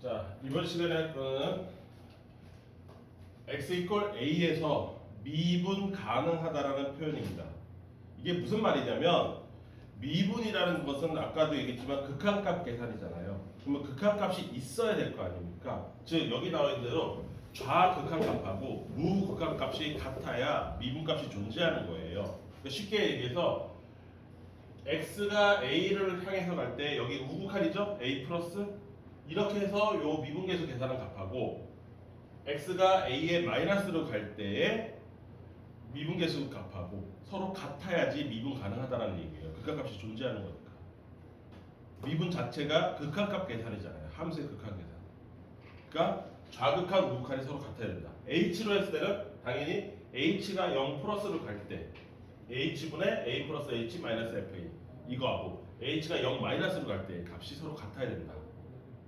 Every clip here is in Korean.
자, 이번 시간에 할 거는 x 이퀄 a에서 미분 가능하다라는 표현입니다. 이게 무슨 말이냐면 미분이라는 것은 아까도 얘기했지만 극한값 계산이잖아요. 그러면 극한값이 있어야 될 거 아닙니까? 즉 여기 나와 있는 대로 좌극한값하고 무극한값이 같아야 미분값이 존재하는 거예요. 그러니까 쉽게 얘기해서 x가 a를 향해서 갈 때 여기 우극한이죠? a 플러스 이렇게 해서 요 미분계수 계산한 값하고 x가 a의 마이너스로 갈 때의 미분계수 값하고 서로 같아야지 미분 가능하다는 얘기예요. 극한값이 존재하는 거니까. 미분 자체가 극한값 계산이잖아요. 함수의 극한 계산. 그러니까 좌극한 우극한이 서로 같아야 된다. h로 했을 때는 당연히 h가 0 플러스로 갈 때 h분의 a 플러스 h 마이너스 fa 이거하고 h가 0 마이너스로 갈 때 값이 서로 같아야 된다.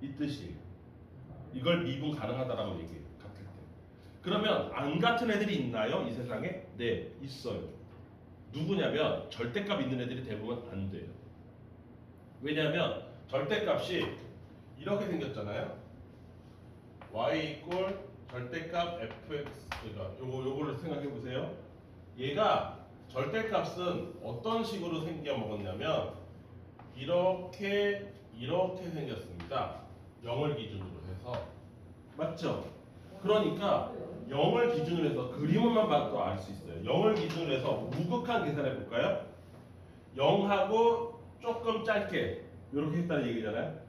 이 뜻이에요. 이걸 미분 가능하다라고 얘기해요. 같을 때. 그러면 안 같은 애들이 있나요? 이 세상에? 네, 있어요. 누구냐면 절대값 있는 애들이 대부분 안 돼요. 왜냐하면 절대값이 이렇게 생겼잖아요. y 이꼴 절대값 fx가 요거를 생각해 보세요. 얘가 절대값은 어떤 식으로 생겨 먹었냐면 이렇게 생겼습니다. 0을 기준으로 해서 맞죠? 그러니까 0을 기준으로 해서 그림만 봐도 알 수 있어요. 0을 기준으로 해서 우극한 계산해 볼까요? 0하고 조금 짧게 이렇게 했다는 얘기잖아요.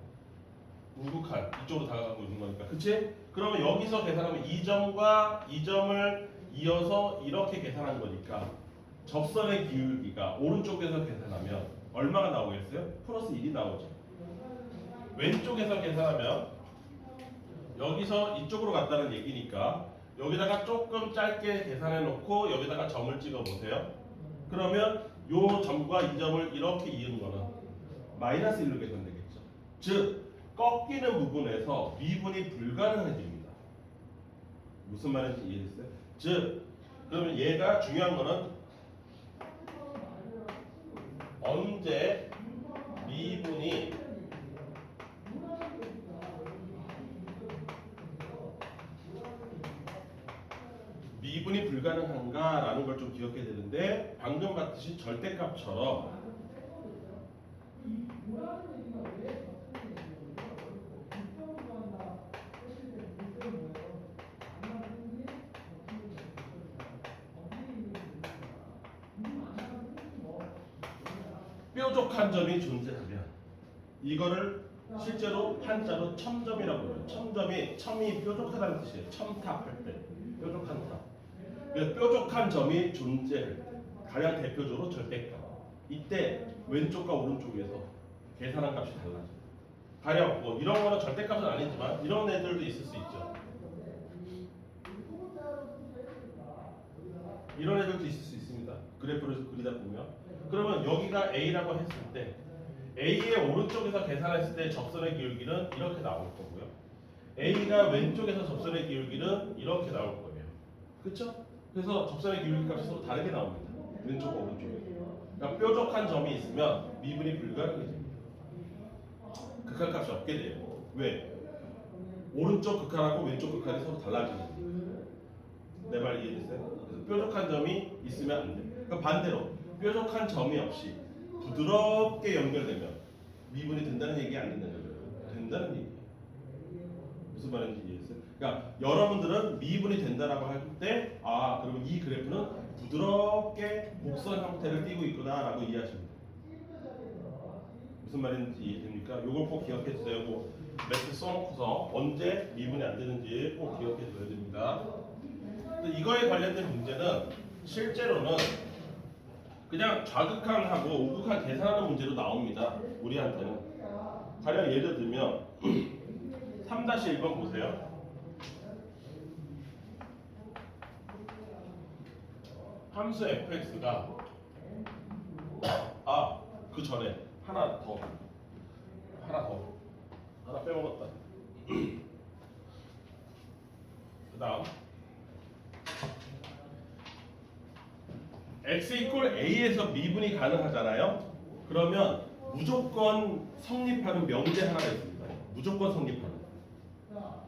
우극한 이쪽으로 다가가고 있는 거니까 그치? 그러면 여기서 계산하면 이 점과 이 점을 이어서 이렇게 계산한 거니까 접선의 기울기가 오른쪽에서 계산하면 얼마가 나오겠어요? 플러스 1이 나오죠. 왼쪽에서 계산하면 여기서 이쪽으로 갔다는 얘기니까 여기다가 조금 짧게 계산해 놓고 여기다가 점을 찍어 보세요. 그러면 요 점과 이 점을 이렇게 이은 거는 마이너스 1로 계산되겠죠. 즉 꺾이는 부분에서 미분이 불가능해집니다. 무슨 말인지 이해했어요? 즉 그러면 얘가 중요한 거는 언제 미분이 불가능한가라는 걸 좀 기억해야 되는데 방금 봤듯이 절대값처럼 뾰족한 점이 존재하면 이거를 실제로 한자로 첨점이라고 해요. 첨이 뾰족하다는 뜻이에요. 첨탑할 때 뾰족한 탑. 그러니까 뾰족한 점이 존재할 때 가장 대표적으로 절대값. 이때 왼쪽과 오른쪽에서 계산한 값이 달라져요. 가령 뭐 이런 거는 절대값은 아니지만 이런 애들도 있을 수 있죠. 이런 애들도 있을 수 있습니다. 그래프를 그리다 보면. 그러면 여기가 A라고 했을 때 A의 오른쪽에서 계산했을 때 접선의 기울기는 이렇게 나올 거고요. A가 왼쪽에서 접선의 기울기는 이렇게 나올 거예요. 그렇죠? 그래서 접선의 기울기 값이 서로 다르게 나옵니다. 왼쪽과 오른쪽에. 그러니까 뾰족한 점이 있으면 미분이 불가능해집니다. 극한값이 없게 돼요. 왜? 오른쪽 극한하고 왼쪽 극한이 서로 달라지니까. 내 말 이해됐어요? 그래서 뾰족한 점이 있으면 안 돼. 그러니까 반대로 뾰족한 점이 없이 부드럽게 연결되면 미분이 된다는 얘기 안 된다는 얘기예요. 된다는 얘기. 무슨 말인지 이해했어요? 그러니까 여러분들은 미분이 된다라고 할 때 그러면 이 그래프는 부드럽게 곡선 형태를 띠고 있구나라고 이해하시면 돼요. 무슨 말인지 이해됩니까? 요걸 꼭 기억해 주세요. 뭐 매트 써놓고서 언제 미분이 안 되는지 꼭 기억해 줘야 됩니다. 이거에 관련된 문제는 실제로는 그냥 좌극한하고 우극한 계산하는 문제로 나옵니다. 우리한테는. 가령 예를 들면 3-1번 보세요. 함수 fx가 그 전에 하나 빼먹었다. 그 다음 x 이퀄 a에서 미분이 가능하잖아요. 그러면 무조건 성립하는 명제 하나가 있습니다. 무조건 성립하는.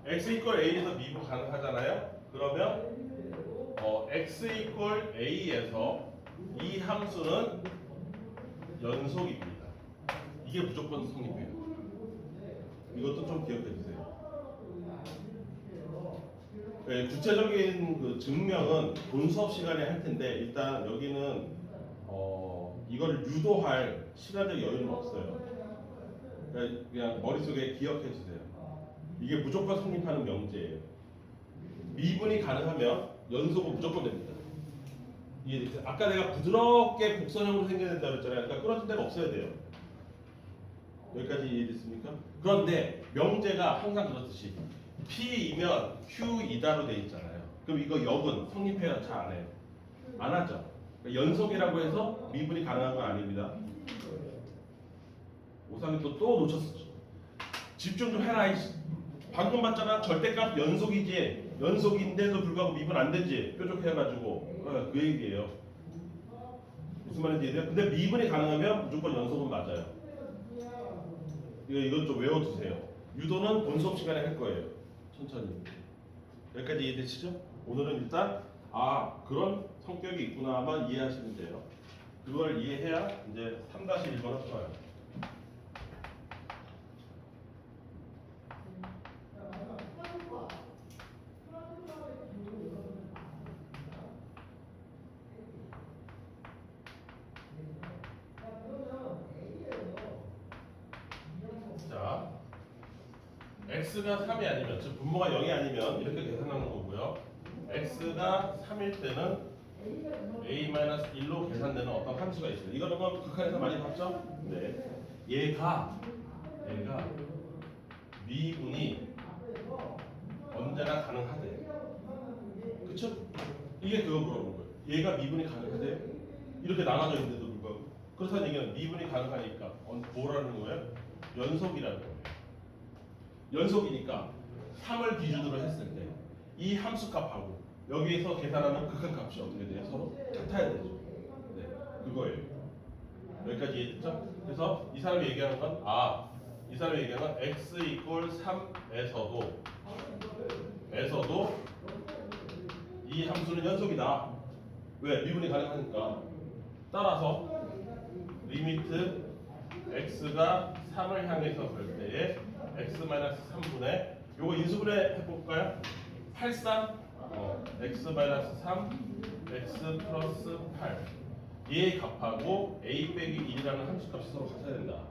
x 이퀄 a에서 미분 가능하잖아요. 그러면 x 이퀄 a에서 이 함수는 연속입니다. 이게 무조건 성립해요. 이것도 좀 기억해 주세요. 네, 구체적인 그 증명은 본 수업 시간에 할 텐데 일단 여기는 이걸 유도할 시간적 여유는 없어요. 그냥 머릿속에 기억해 주세요. 이게 무조건 성립하는 명제예요. 미분이 가능하면 연속은 무조건 됩니다. 아까 내가 부드럽게 곡선형으로 생겨야 된다고 했잖아요. 그러니까 끊어진 데가 없어야 돼요. 여기까지 이해됐습니까? 그런데 명제가 항상 그렇듯이 P이면 Q이다로 돼 있잖아요. 그럼 이거 역은 성립해야 잘 안 해요. 안 하죠. 그러니까 연속이라고 해서 미분이 가능한 건 아닙니다. 오상이 또 놓쳤어. 집중 좀 해라. 방금 봤잖아. 절대값 연속이지. 연속인데도 불구하고 미분 안 되지. 뾰족해가지고 그 얘기예요. 무슨 말인지 이해돼요? 근데 미분이 가능하면 무조건 연속은 맞아요. 이건 좀 외워두세요. 유도는 본 수업 시간에 할 거예요. 천천히. 여기까지 이해되시죠? 오늘은 일단 그런 성격이 있구나만 이해하시면 돼요. 그걸 이해해야 이제 3-1번을 풀어요. 자, x가 3이 아니면, 즉 분모가 0이 아니면 이렇게 계산하는 거고요. x가 3일 때는 a-1로 계산되는 어떤 함수가 있어요. 이거는 뭐 극한에서 많이 봤죠? 네. 얘가 미분이 언제나 가능하대. 그쵸? 이게 그거 물어본 거예요. 얘가 미분이 가능하대? 이렇게 나눠져 있는데도 불구하고. 그렇다는 얘기는 미분이 가능하니까 뭐라는 거예요? 연속이라는 거예요. 연속이니까 3을 기준으로 했을 때 이 함수값하고 여기에서 계산하는 극한값이 어떻게 돼요? 서로 같아야 되죠. 네, 그거예요. 여기까지 이해됐죠? 그래서 이 사람이 얘기하는 건 이 사람이 얘기하는 건 x 이퀄 3에서도 이 함수는 연속이다. 왜? 미분이 가능하니까. 따라서 리미트 x가 3을 향해서 갈 때에 x-3분의 요거 인수분해 해볼까요? 83 x-3 x 플러스 8 얘의 값하고 a 빼기 1이라는 함수값이 서로 같아야 된다.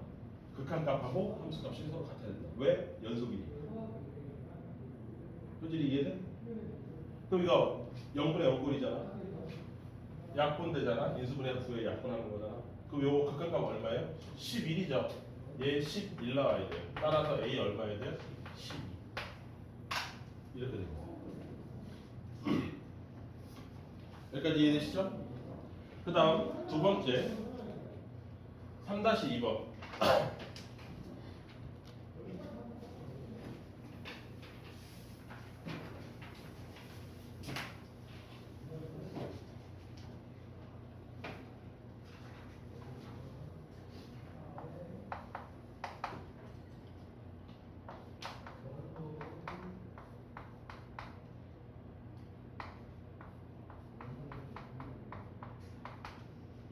극한값하고 함수값이 서로 같아야 된다. 왜? 연속이니까. 현질이 이해돼? 그럼 이거 0분의 0꼴이잖아. 약분되잖아. 인수분해해서 2에 약분하는 거잖아. 그럼 요거 극한값 얼마예요? 11이죠. 얘 11 나와야 돼요. 따라서 a 얼마야 돼요? 12. 이렇게 됩니다. 여기까지 이해되시죠? 그 다음 두 번째 3-2번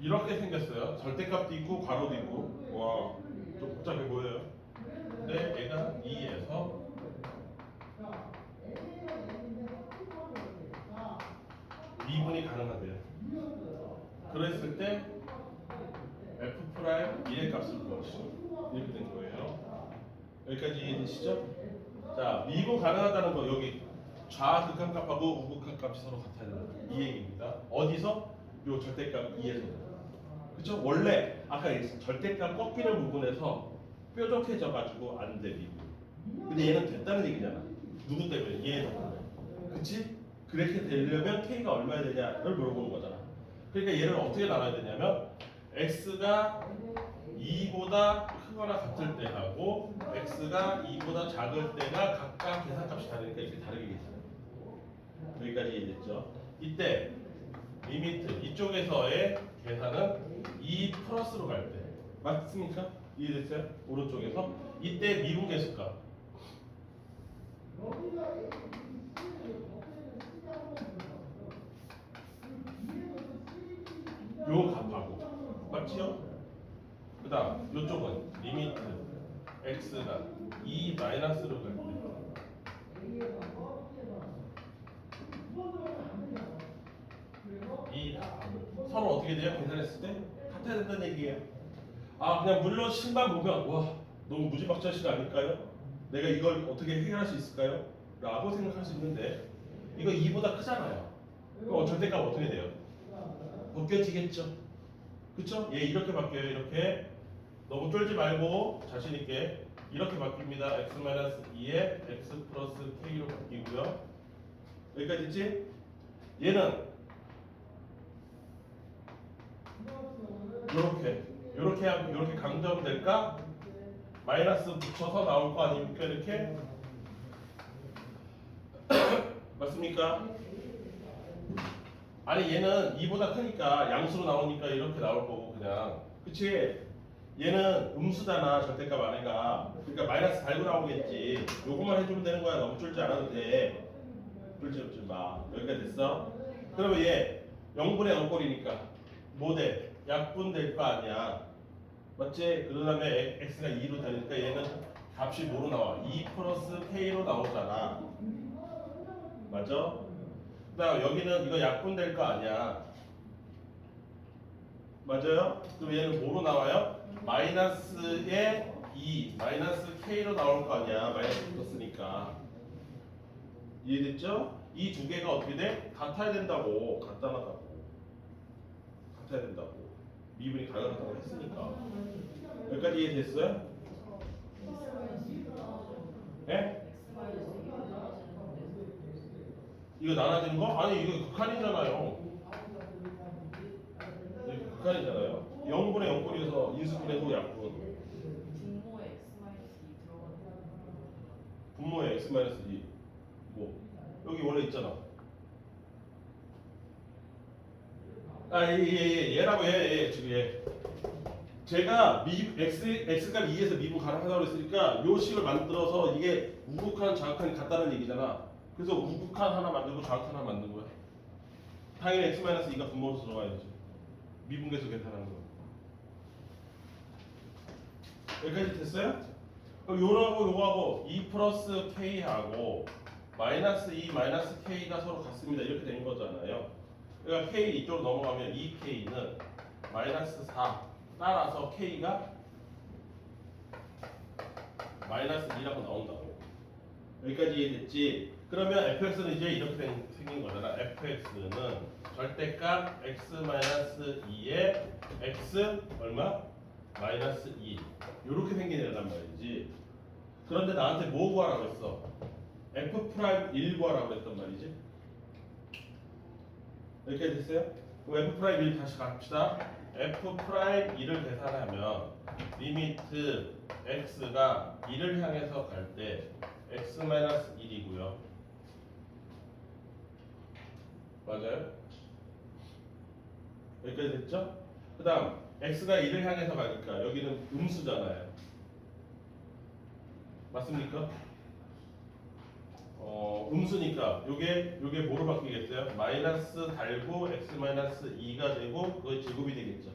이렇게 생겼어요. 절대값도 있고 괄호도 있고 와, 좀 복잡해 보여요. 근데 얘가 2에서 미분이 가능하대요. 그랬을 때 f 프라임 1의 값을 구하시오. 이렇게 된 거예요. 여기까지 이해되시죠? 자, 미분 가능하다는 거 여기 좌극한값하고 우극한값이 서로 같아야 된다. 이 얘기입니다. 어디서? 요 절대값 2에서. 그쵸? 원래 아까 얘기했어. 절대값 꺾이는 부분에서 뾰족해져가지고 안 돼, 미분. 근데 얘는 됐다는 얘기잖아. 누구 때문에? 얘 덕분에. 그치? 그렇게 되려면 k가 얼마야 되냐를 물어보는 거잖아. 그러니까 얘를 어떻게 나눠야 되냐면 x가 2보다 크거나 같을 때 하고 x가 2보다 작을 때가 각각 계산값이 다르니까 이렇게 다르게 계산해요. 여기까지 이해됐죠? 이때 리미트 이쪽에서의 계산은 2 플러스로 갈 때 맞습니까? 이해됐어요? 오른쪽에서 이때 미분 계수값 요 값하고 맞지요? 그 다음 요쪽은 리미트 x가 2 마이너스로 갈 때 이 서로 어떻게 돼요? 계산했을 때 같아야 된다는 얘기예요. 아 그냥 물론 식만 보면 와 너무 무지막지하신 거 아닐까요? 내가 이걸 어떻게 해결할 수 있을까요? 라고 생각할 수 있는데 이거 2보다 크잖아요. 그럼 절대값 어떻게 돼요? 벗겨지겠죠. 그쵸? 얘 이렇게 바뀌어요. 이렇게 너무 쫄지 말고 자신 있게 이렇게 바뀝니다. x-2에 x 플러스 k로 바뀌고요. 여기까지 있지? 얘는 요렇게 강조될까? 마이너스 붙여서 나올 거 아닙니까? 이렇게 맞습니까? 아니 얘는 2보다 크니까 양수로 나오니까 이렇게 나올 거고 그냥 그치? 얘는 음수잖아 절대값 안에가 그러니까 마이너스 달고 나오겠지 요것만 해주면 되는 거야 너무 쫄지 않아도 돼 쫄지 마 여기까지 됐어? 그러면 얘 0분의 0꼴이니까 뭐 돼? 약분될 거 아니야 맞지? 그 다음에 x가 2로 되니까 얘는 값이 뭐로 나와? 2 플러스 k로 나오잖아 맞아? 그 다음 여기는 이거 약분될 거 아니야 맞아요? 그럼 얘는 뭐로 나와요? 마이너스에 2 마이너스 k로 나올 거 아니야 마이너스 붙었으니까 이해됐죠? 이 두 개가 어떻게 돼? 같아야 된다고 같다고 같아야 된다고 미분이 가능하다고 했으니까 여기까지 이해됐어요? 네? 이거 나눠지는 거? 아니 이거 극한이잖아요 이거 극한이잖아요 0분의 0꼴이어서 인수분해 후 약분 분모에 x-2 뭐 여기 원래 있잖아 얘라고 지금 얘 제가 x값 2에서 미분 가능하다고 했으니까 요 식을 만들어서 이게 우극한 좌극한이 같다는 얘기잖아 그래서 우극한 하나 만들고 좌극한 하나 만든 거야 당연히 x-2가 분모로 들어가야지 미분계수 계산하는 거 여기까지 됐어요? 그럼 요거하고 2 플러스 k하고 마이너스 2 마이너스 k가 서로 같습니다 이렇게 된 거잖아요 그러니까 k 이쪽으로 넘어가면 2k는 마이너스 4 따라서 k가 마이너스 2라고 나온다고 여기까지 이해됐지? 그러면 fx는 이제 이렇게 생긴 거잖아 fx는 절대값 x-2에 x 얼마? 마이너스 2 이렇게 생긴 애란 말이지 그런데 나한테 뭐 구하라고 했어? f'1 구하라고 했단 말이지 여기까지 됐어요? 그럼 f'1 다시 갑시다 f'1을 계산하면 리미트 x가 2를 향해서 갈 때 x-1이고요 맞아요? 여기까지 됐죠? 그 다음 x가 2를 향해서 가니까 여기는 음수잖아요 맞습니까? 음수니까 요게 뭐로 바뀌겠어요? 마이너스 달고 x-2가 되고 그거 제곱이 되겠죠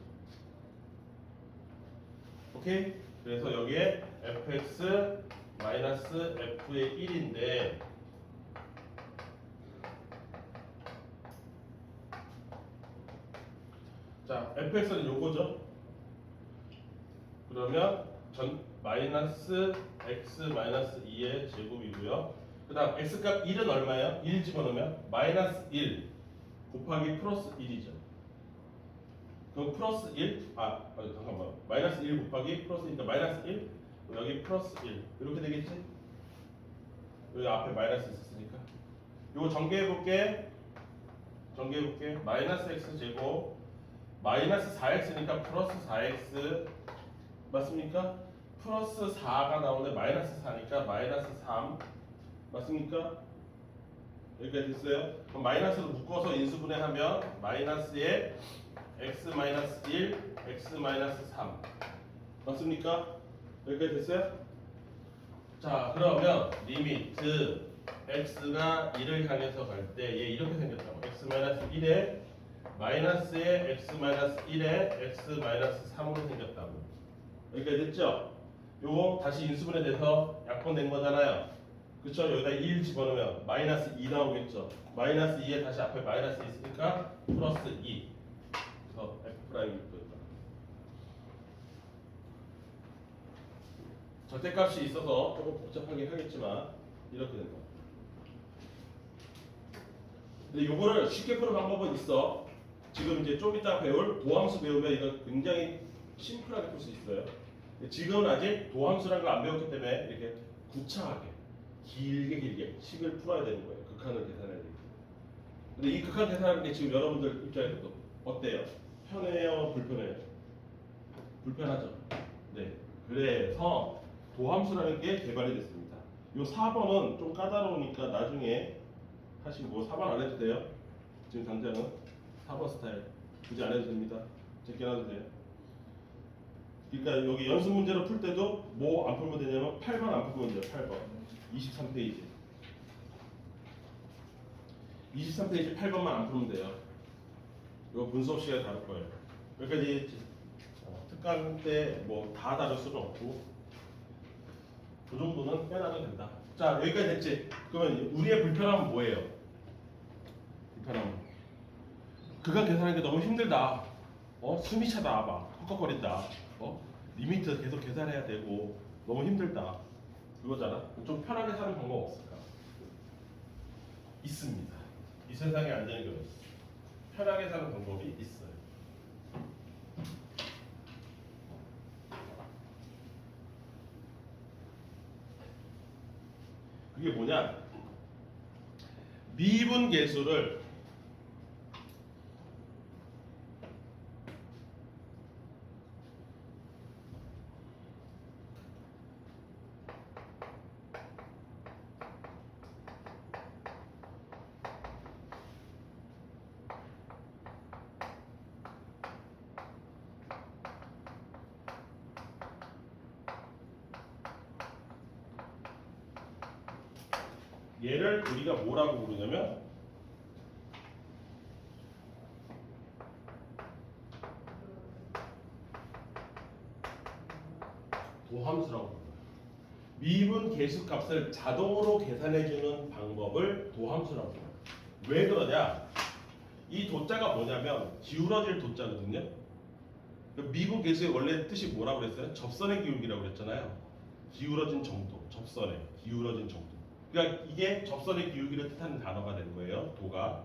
오케이? 그래서 여기에 fx 마이너스 f의 1인데 자 fx는 요거죠 그러면 마이너스 x 마이너스 2의 제곱이고요 그 다음 x값 1은 얼마예요? 1 집어넣으면 마이너스 1 곱하기 플러스 1이죠 그럼 플러스 1 잠깐만 마이너스 1 곱하기 플러스 1이니까 마이너스 1 여기 플러스 1 이렇게 되겠지? 여기 앞에 마이너스 있었으니까 이거 전개해볼게 마이너스 x 제곱 마이너스 4x니까 플러스 4x 맞습니까? 플러스 4가 나오는데 마이너스 4니까 마이너스 3 맞습니까? 여기까지 됐어요? 그럼 마이너스로 묶어서 인수분해하면 마이너스에 x-1, x-3 맞습니까? 여기까지 됐어요? 자 그러면 리미트 x가 1을 향해서 갈 때 얘 이렇게 생겼다고. x-1에 마이너스에 x-1에 x-3으로 생겼다고. 여기까지 됐죠? 요거 다시 인수분해 돼서 약분된 거잖아요. 그쵸? 여기다 1 집어넣으면 마이너스 2 나오겠죠? 마이너스 2에 다시 앞에 마이너스 있으니까 플러스 2. 그래서 F'이 있다. 절대값이 있어서 조금 복잡하게 하겠지만 이렇게 된다. 근데 요거를 쉽게 푸는 방법은 있어. 지금 이제 좀 이따 배울 도함수 배우면 이거 굉장히 심플하게 풀 수 있어요. 지금은 아직 도함수라는 걸 안 배웠기 때문에 이렇게 구차하게 길게 식을 풀어야 되는 거예요. 극한을 계산해야 되기. 근데 이 극한 계산하는 게 지금 여러분들 입장에서도 어때요? 편해요? 불편해요? 불편하죠? 네. 그래서 도함수라는 게 개발이 됐습니다. 이 4번은 좀 까다로우니까 나중에 하시고 4번 안 해도 돼요. 지금 당장은 4번 스타일 굳이 안 해도 됩니다. 제껴놔도 돼요. 그러니까 여기 연습 문제로 풀 때도 뭐 안 풀면 되냐면 8번 안 풀면 돼요. 8번 23페이지 23페이지 8번만 안 풀면 돼요. 이거 분수업 시간에 다룰 거예요. 여기까지 특강 때 뭐 다 다룰 수는 없고 그 정도는 빼놔도 된다. 자 여기까지 됐지? 그러면 우리의 불편함은 뭐예요? 불편함은 그가 계산하는 게 너무 힘들다. 숨이 차다. 막 헉헉거린다. 리미트 계속 계산해야 되고 너무 힘들다. 그거잖아. 좀 편하게 사는 방법 없을까? 있습니다. 이 세상에 안 되는 게 없어. 편하게 사는 방법이 있어요. 그게 뭐냐? 미분 계수를 얘를 우리가 뭐라고 부르냐면 도함수라고 불러요. 미분 계수 값을 자동으로 계산해주는 방법을 도함수라고 불러요. 왜 그러냐? 이 도자가 뭐냐면 기울어질 도자거든요. 미분 계수의 원래 뜻이 뭐라고 그랬어요? 접선의 기울기라고 그랬잖아요. 기울어진 정도, 접선의 기울어진 정도. 그러니까 이게 접선의 기울기를 뜻하는 단어가 된 거예요. 도가.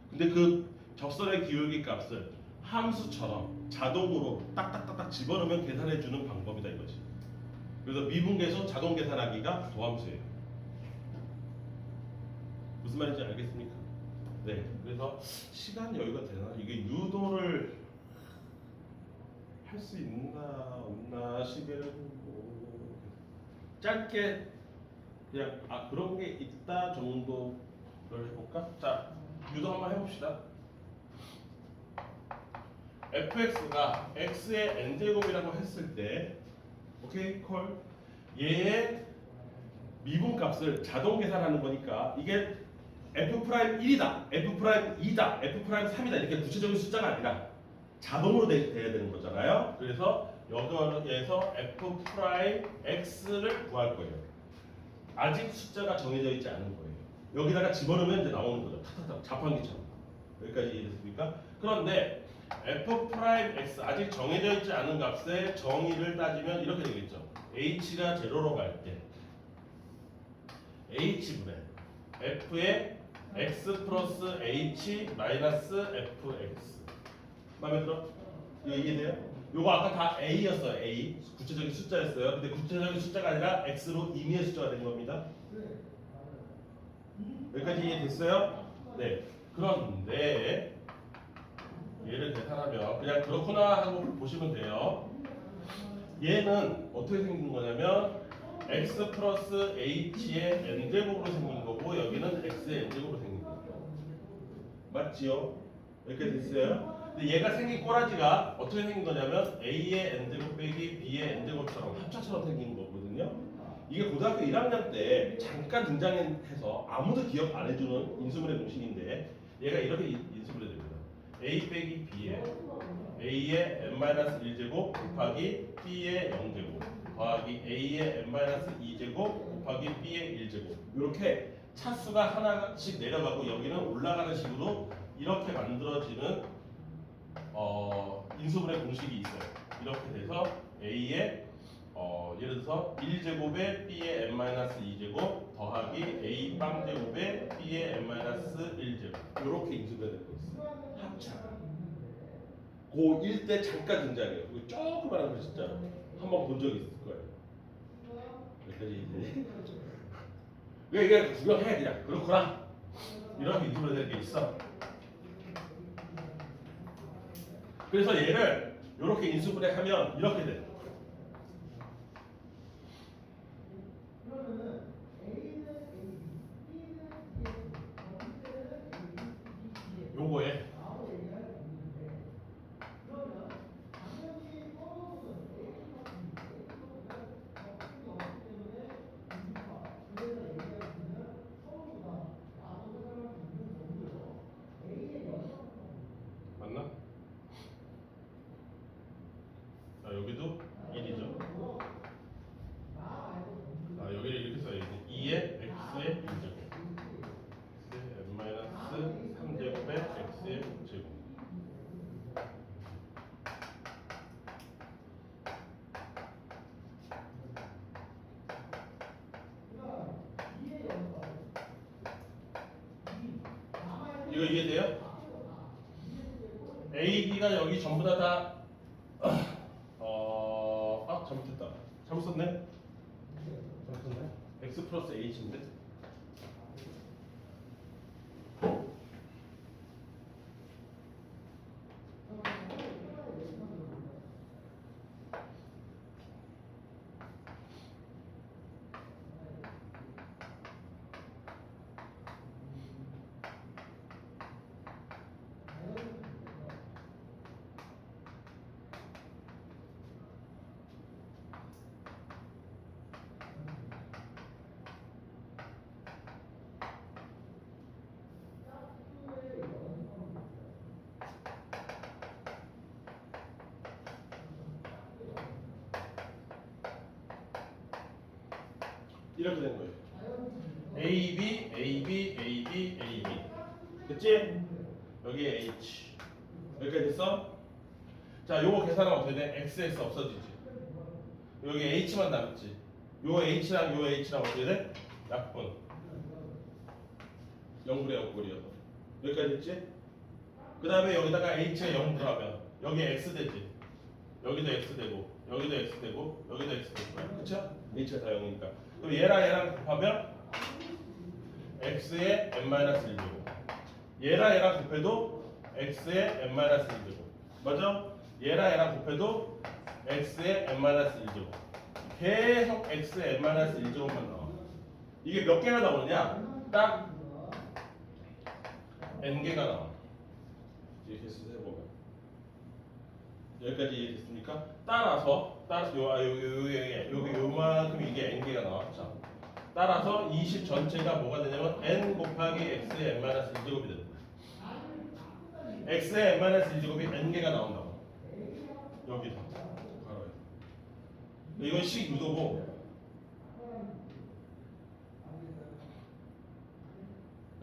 근데 그 접선의 기울기 값을 함수처럼 자동으로 딱딱딱딱 집어넣으면 계산해주는 방법이다 이거지. 그래서 미분계수 자동 계산하기가 도함수예요. 무슨 말인지 알겠습니까? 네. 그래서 시간 여유가 되나? 이게 유도를 할 수 있나 없나 시계를 보고 짧게 그냥 그런 게 있다 정도를 해볼까? 자, 유도 한번 해봅시다. fx가 x의 n제곱이라고 했을 때 오케이 콜 얘의 미분값을 자동 계산하는 거니까 이게 f'1이다, f'2다, f'3이다 이렇게 구체적인 숫자가 아니라 자동으로 돼야 되는 거잖아요. 그래서 여기에서 f'x를 구할 거예요. 아직 숫자가 정해져 있지 않은 거예요. 여기다가 집어넣으면 이제 나오는 거죠. 탁탁탁 자판기처럼. 여기까지 이해됐습니까? 그런데 f'x 아직 정해져 있지 않은 값의 정의를 따지면 이렇게 되겠죠. h가 제로로 갈 때 h분의 f의 x 플러스 h 마이너스 fx 마음에 들어? 이거 이해돼요? 요거 아까 다 a였어요. a 구체적인 숫자였어요. 근데 구체적인 숫자가 아니라 x로 임의의 숫자가 된 겁니다. 여기까지 이해됐어요? 네. 그런데 얘를 계산하면 그냥 그렇구나 하고 보시면 돼요. 얘는 어떻게 생긴 거냐면 x 플러스 h의 n제곱으로 생긴 거고 여기는 x의 n제곱으로 생긴 거예요. 맞지요? 이렇게 됐어요? 근데 얘가 생긴 꼬라지가 어떻게 생긴 거냐면 a의 n제곱 빼기 b의 n제곱처럼 합차처럼 생긴 거거든요. 이게 고등학교 1학년 때 잠깐 등장해서 아무도 기억 안 해주는 인수분해 공식인데 얘가 이렇게 인수분해 됩니다. a 빼기 b에 a의 n-1제곱 곱하기 b의 0제곱 더하기 a의 n-2제곱 곱하기 b의 1제곱 이렇게 차수가 하나씩 내려가고 여기는 올라가는 식으로 이렇게 만들어지는 인수분해 공식이 있어요. 이렇게 돼서 a의 예를 들어서 1제곱에 b의 n-2제곱 더하기 a 빵제곱에 b의 n-1제곱 이렇게 인수분해되고 있어요. 합차. 고1 때 잠깐 등장해요. 그 조그만한 거 진짜 한번 본 적이 있을 거예요. 여기까지 이제 이게 구경해 그냥 그렇구나 이렇게 인수분해되는 게 있어. 그래서 얘를 이렇게 인수분해하면 이렇게 돼. 요거에 맞나? 자 여기도 1이죠. 자 여기를 이렇게 써야지. 2의 x의 1제곱 n-3제곱의 x의 제곱 이거 이해돼요? A, B가 여기 전부 다 잘못했다. 잘못 썼네? X 플러스 H인데? 이렇게 된 거예요. A, B, A, B, A, B, A, B. 됐지? 여기에 H. 여기까지 됐어? 자, 요거 계산하면 어떻게 돼? XS 없어지지. 여기 H만 남지. 요 H랑 요 H랑 어떻게 돼? 약분. 0분의 0꼴이어서. 여기까지 됐지? 그 다음에 여기다가 H가 0 들어가면 여기 X 되지. 여기도 X 되고, 여기도 X 되고, 여기도 X 되고. 그쵸? H가 다 0이니까. 그럼 얘랑 곱하면 x의 n-1제곱 얘랑 곱해도 x의 n-1제곱 맞아? 얘랑 곱해도 x의 n-1제곱 계속 x의 n-1제곱만 나와. 이게 몇 개가 나오느냐? 딱 n개가 나와. 이렇게 해보면 여기까지 이해됐습니까? 따라서 여기 요만큼 이게 n개가 나와. 자, 따라서 20 전체가 뭐가 되냐면 n 곱하기 x의 n-1제곱이 된다. x의 n-1제곱이 n개가 나온다고. 여기서 바로 이건 식 유도고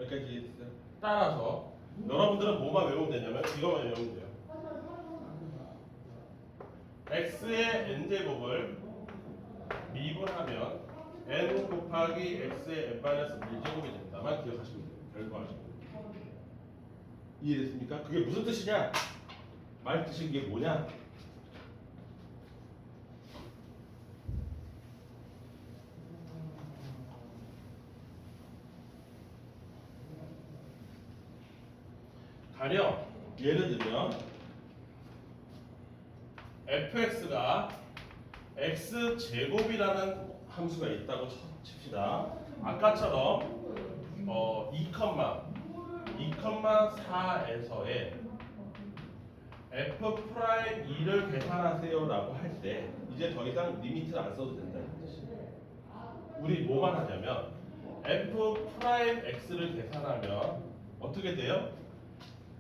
여기까지 이해됐어요? 따라서 여러분들은 뭐만 외우면 되냐면 이것만 외우면 돼요. x의 n제곱을 미분하면 n 곱하기 x의 n-1제곱이 된다만 기억하시면 돼요. 별거 아니고. 이해됐습니까? 그게 무슨 뜻이냐? 말 뜻이 이게 뭐냐? 가령 예를 들면 fx가 x제곱이라는 함수가 있다고 칩시다. 아까처럼 2,4에서의 f'2를 계산하세요라고 할 때 이제 더 이상 리미트를 안 써도 된다는 뜻이에요. 우리 뭐만 하냐면 f 프라임 x를 계산하면 어떻게 돼요?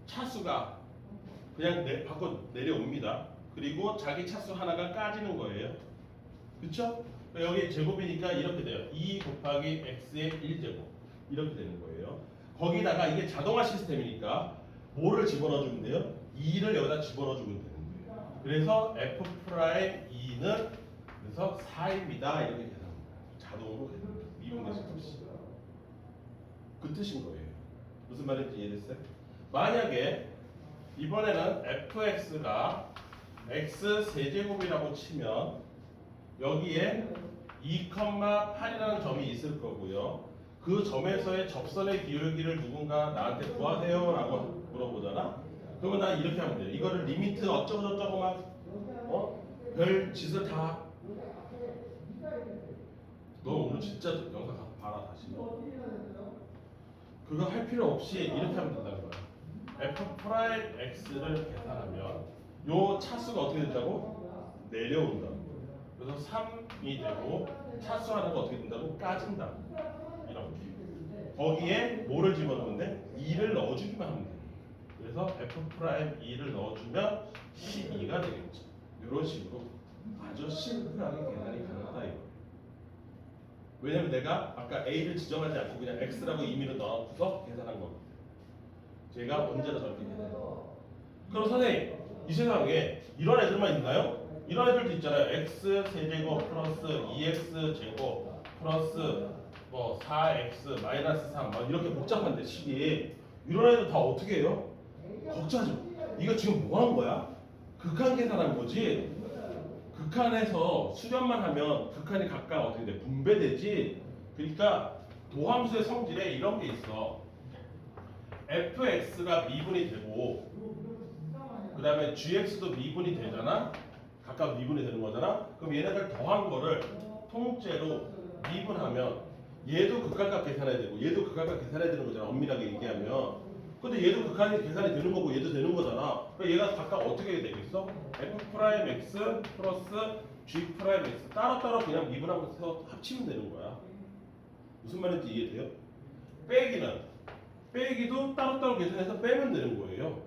차수가 그냥 밖으로 내려옵니다. 그리고 자기 차수 하나가 까지는 거예요. 그쵸? 여기 제곱이니까 이렇게 돼요. 2 곱하기 x의 1제곱 이렇게 되는 거예요. 거기다가 이게 자동화 시스템이니까 뭐를 집어넣어주면 돼요? 2를 여기다 집어넣어주면 되는 거예요. 그래서 f 프라임 2는 그래서 4입니다. 이렇게 계산합니다. 자동으로 미분계수 없이 그 뜻인 거예요. 무슨 말인지 이해됐어요? 만약에 이번에는 fx가 x 세제곱이라고 치면 여기에 2,8이라는 점이 있을 거고요. 그 점에서의 접선의 기울기를 누군가 나한테 구하세요 라고 물어보잖아. 그러면 난 이렇게 하면 돼요. 이거를 리미트 어쩌고저쩌고 막 별 짓을 다. 너 오늘 진짜 영상 가서 봐라 다시. 그거 할 필요 없이 이렇게 하면 된다는 거야. f 프라임 x를 계산하면 요 차수가 어떻게 된다고? 내려온다. 그래서 3이 되고 차수 하나가 어떻게 된다고? 까진다. 이렇게. 거기에 뭐를 집어넣으면 돼? 2를 넣어주기만 하면 돼. 그래서 f 프라임 2를 넣어주면 12가 되겠죠. 이런 식으로 아주 심플하게 계산이 가능하다 이거. 왜냐면 내가 아까 a를 지정하지 않고 그냥 x라고 임의로 넣어서 계산한 겁니다. 제가 언제나 저렇게 계산해요. 그럼 선생님, 이 세상에 이런 애들만 있나요? 이런 애들도 있잖아요. x 세제곱 플러스 2x 제곱 플러스 뭐 4x 마이너스 3 막 이렇게 복잡한데 식이. 이런 애들 다 어떻게 해요? 걱정하지 마. 이거 지금 뭐 한 거야? 극한 계산한 거지. 극한에서 수렴만 하면 극한이 각각 어떻게 돼? 분배되지. 그러니까 도함수의 성질에 이런 게 있어. fx가 미분이 되고 그 다음에 gx도 미분이 되잖아. 각각 미분이 되는 거잖아. 그럼 얘네들 더한 거를 통째로 미분하면 얘도 극한값 계산해야 되고 얘도 극한값 계산해야 되는 거잖아. 엄밀하게 얘기하면. 근데 얘도 극한이 계산이 되는 거고 얘도 되는 거잖아. 그러니까 얘가 각각 어떻게 되겠어? f 프라임 x 플러스 g 프라임 x 따로따로 그냥 미분하면서 합치면 되는 거야. 무슨 말인지 이해돼요? 빼기도 따로따로 계산해서 빼면 되는 거예요.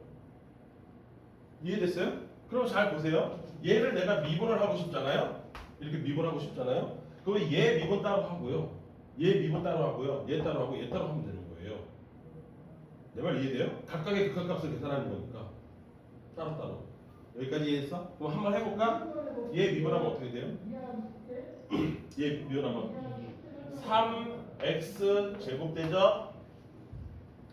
이해됐어요? 그럼 잘 보세요. 얘를 내가 미분을 하고 싶잖아요. 이렇게 미분하고 싶잖아요. 그러면 얘 미분 따로 하고요. 얘 미분 따로 하고요. 얘 따로 하고 얘 따로 하면 되는 거예요. 내 말 이해돼요? 각각의 극한값을 계산하는 거니까 따로따로. 여기까지 이해했어? 그럼 한번 해볼까? 얘 미분하면 어떻게 돼요? 얘 미분하면 3x 제곱되죠?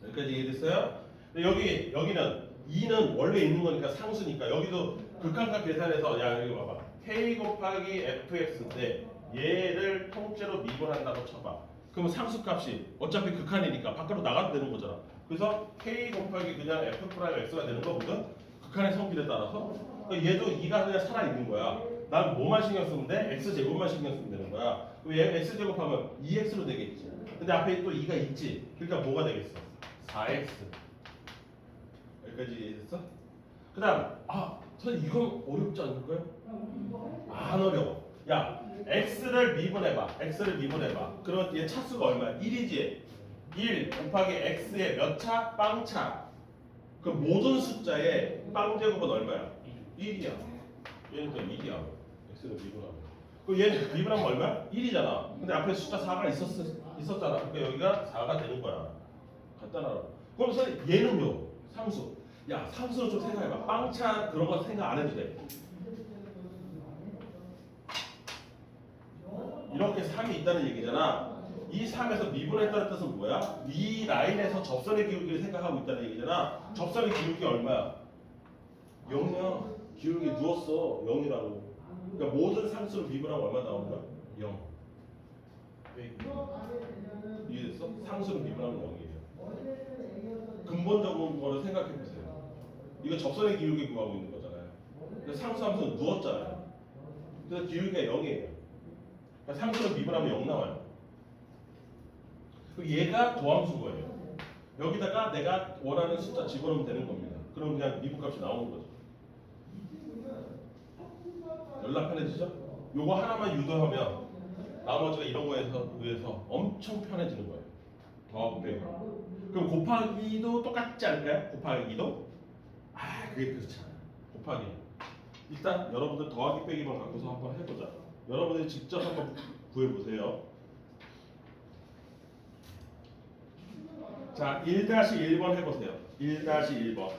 여기까지 이해됐어요? 여기는 2는 원래 있는 거니까 상수니까 여기도 극한값 계산해서 야 여기 봐봐. k 곱하기 fx인데 얘를 통째로 미분한다고 쳐봐. 그러면 상수값이 어차피 극한이니까 밖으로 나가도 되는 거잖아. 그래서 k 곱하기 그냥 f 프라임 x가 되는 거거든. 극한의 성질에 따라서. 그러니까 얘도 2가 그냥 살아있는 거야. 난 뭐만 신경 쓰면 돼? x 제곱만 신경 쓰면 되는 거야. 그럼 얘 x 제곱하면 2x로 되겠지. 근데 앞에 또 2가 있지. 그러니까 뭐가 되겠어? 4x. 여기까지 이해됐어? 그 다음 선생님 이건 어렵지 않을까요? 안 어려워. 야 x를 미분해봐. 그러면 얘 차수가 얼마야? 1이지. 1 곱하기 x의 몇 차? 빵차. 그 모든 숫자의 빵제곱은 얼마야? 1이야. 얘는 또 1이야. x를 미분하면. 그럼 얘는 미분하면 얼마야? 1이잖아. 근데 앞에 숫자 4가 있었잖아. 그러니까 여기가 4가 되는 거야. 간단하다. 그럼 선생님 얘는요? 상수. 야 상수로 좀 생각해봐. 빵차 그런 거 생각 안 해도 돼. 이렇게 3이 있다는 얘기잖아. 이 3에서 미분했다는 뜻은 뭐야? 이 라인에서 접선의 기울기를 생각하고 있다는 얘기잖아. 접선의 기울기 얼마야? 0이야. 기울기 누웠어. 0이라고. 그러니까 모든 상수를 미분하면 얼마 나오는 거야? 0. 이해됐어? 상수를 미분하면 0이에요. 근본적인 거를 생각해 보세요. 이거 접선의 기울기 구하고 있는 거잖아요. 근데 상수 함수는 누웠잖아요. 그래서 기울기가 0이에요. 그러니까 상수를 미분하면 0 나와요. 그리고 얘가 도함수인 거예요. 여기다가 내가 원하는 숫자 집어넣으면 되는 겁니다. 그럼 그냥 미분값이 나오는 거죠. 연락 편해지죠? 요거 하나만 유도하면 나머지가 이런 거에 의해서 엄청 편해지는 거예요. 더하고 빼고. 그럼 곱하기도 똑같지 않을까요? 곱하기도? 아, 그게 그렇지 않아요. 곱하기. 일단 여러분들 더하기 빼기만 갖고서 한번 해보자. 여러분들이 직접 한번 구해보세요. 자, 1-1번 해보세요. 1-1번.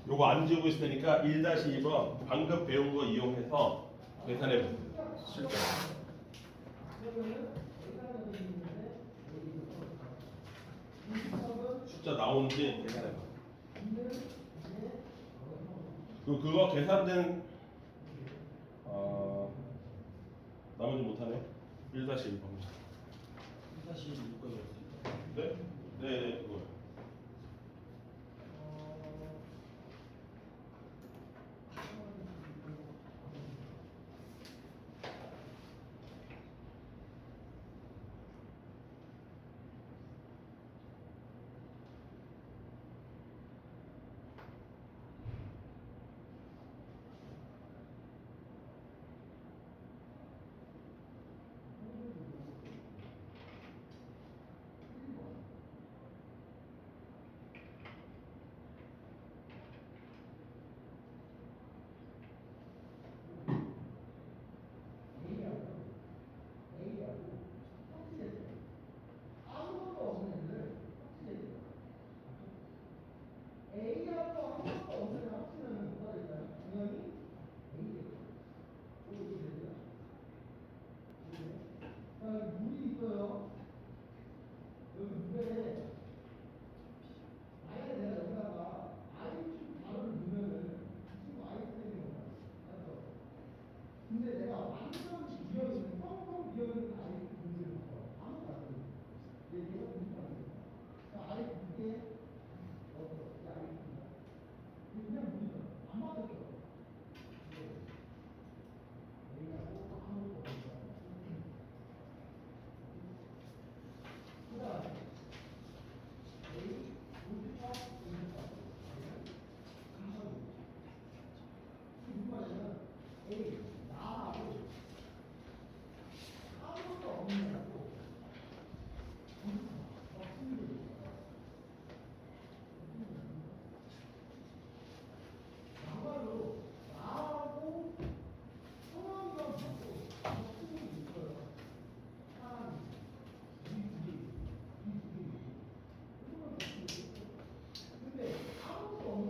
요거 안 지우고 있을 테니까 1-2번 방금 배운 거 이용해서 계산해보세요. 실제로. 숫자 나오는지 계산해봐. 그거 계산된 나머지 못하네. 1-1번. 1-1까지 네? 네, 그거.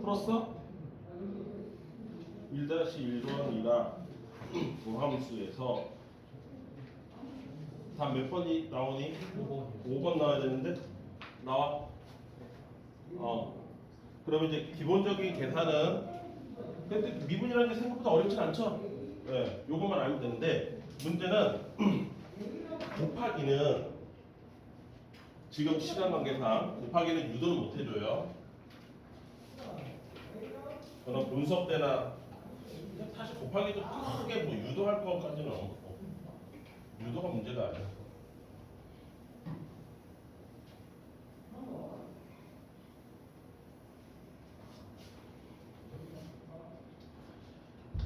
풀었어? 1-1번이나 무함수에서 답 몇 번이 나오니? 5번 나와야 되는데? 나와? 그러면 이제 기본적인 계산은 근데 미분이라는 게 생각보다 어렵진 않죠? 네, 요것만 알면 되는데 문제는 곱하기는 지금 시간 관계상 곱하기는 유도를 못 해줘요. 그럼 분석 때나 사실 곱하기도 크게 뭐 유도할 것까지는 없고 유도가 문제가 아니야.